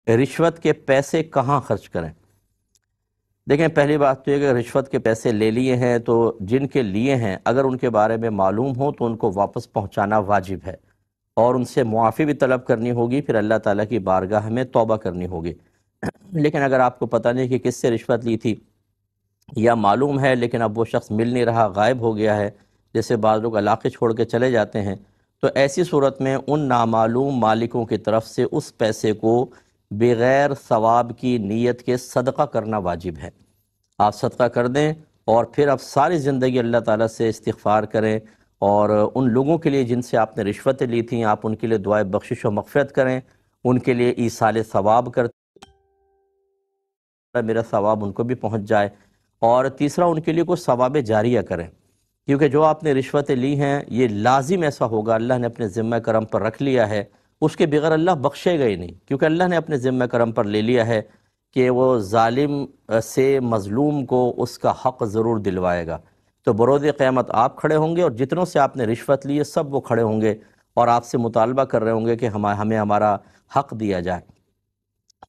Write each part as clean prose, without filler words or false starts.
رشوت کے پیسے کہاں خرچ کریں؟ دیکھیں، پہلی بات تو یہ کہ رشوت کے پیسے لے لیے ہیں تو جن کے لیے ہیں اگر ان کے بارے میں معلوم ہو تو ان کو واپس پہنچانا واجب ہے، اور ان سے معافی بھی طلب کرنی ہوگی، پھر اللہ تعالیٰ کی بارگاہ میں توبہ کرنی ہوگی۔ لیکن اگر آپ کو پتہ نہیں کہ کس سے رشوت لی تھی، یا معلوم ہے لیکن اب وہ شخص مل نہیں رہا، غائب ہو گیا ہے، جیسے بعض لوگ علاقے چھوڑ کے چلے جاتے ہیں، تو ایسی صورت میں ان نامعلوم مالکوں کی طرف سے اس پیسے کو بغیر ثواب کی نیت کے صدقہ کرنا واجب ہے۔ آپ صدقہ کر دیں، اور پھر آپ ساری زندگی اللہ تعالیٰ سے استغفار کریں، اور ان لوگوں کے لیے جن سے آپ نے رشوتیں لی تھیں، آپ ان کے لیے دعائے بخشش و مغفرت کریں، ان کے لیے ایصال ثواب کریں، میرا ثواب ان کو بھی پہنچ جائے۔ اور تیسرا، ان کے لیے کوئی ثواب جاریہ کریں، کیونکہ جو آپ نے رشوتیں لی ہیں یہ لازم ایسا ہوگا، اللہ نے اپنے ذمہ کرم پر رکھ لیا ہے، اس کے بغیر اللہ بخشے گا ہی نہیں، کیونکہ اللہ نے اپنے ذمہ کرم پر لے لیا ہے کہ وہ ظالم سے مظلوم کو اس کا حق ضرور دلوائے گا۔ تو بروز قیامت آپ کھڑے ہوں گے، اور جتنوں سے آپ نے رشوت لی ہے سب وہ کھڑے ہوں گے اور آپ سے مطالبہ کر رہے ہوں گے کہ ہمیں ہمارا حق دیا جائے۔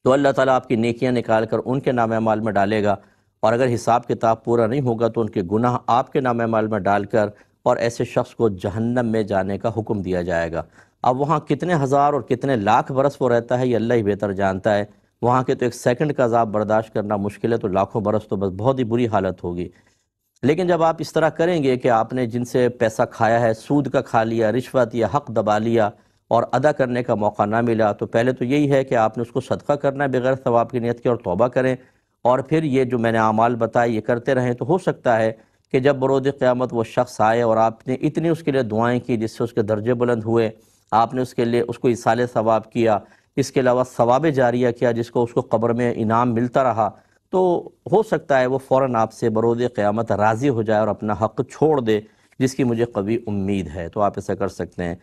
تو اللہ تعالیٰ آپ کی نیکیاں نکال کر ان کے نام اعمال میں ڈالے گا، اور اگر حساب کتاب پورا نہیں ہوگا تو ان کے گناہ آپ کے نام اعمال میں ڈال کر اور ایسے شخص کو جہنم میں جانے کا حکم دیا جائے گا۔ اب وہاں کتنے ہزار اور کتنے لاکھ برس وہ رہتا ہے یہ اللہ ہی بہتر جانتا ہے، وہاں کے تو ایک سیکنڈ کا عذاب برداشت کرنا مشکل ہے، تو لاکھوں برس تو بس بہت ہی بری حالت ہوگی۔ لیکن جب آپ اس طرح کریں گے کہ آپ نے جن سے پیسہ کھایا ہے، سود کا کھا لیا، رشوت یا حق دبا لیا، اور ادا کرنے کا موقع نہ ملا، تو پہلے تو یہی ہے کہ آپ نے اس کو صدقہ کرنا ہے بغیر ثواب کی نیت کے، اور توبہ کریں، اور پھر یہ جو میں نے اعمال بتائے یہ کرتے رہیں، تو ہو سکتا ہے کہ جب بروز قیامت وہ شخص آئے اور آپ نے اتنی اس کے لیے دعائیں کی جس سے اس کے درجے بلند ہوئے، آپ نے اس کے لیے اس کو ایصال ثواب کیا، اس کے علاوہ ثواب جاریہ کیا جس کو اس کو قبر میں انعام ملتا رہا، تو ہو سکتا ہے وہ فوراً آپ سے بروز قیامت راضی ہو جائے اور اپنا حق چھوڑ دے، جس کی مجھے قوی امید ہے۔ تو آپ ایسا کر سکتے ہیں۔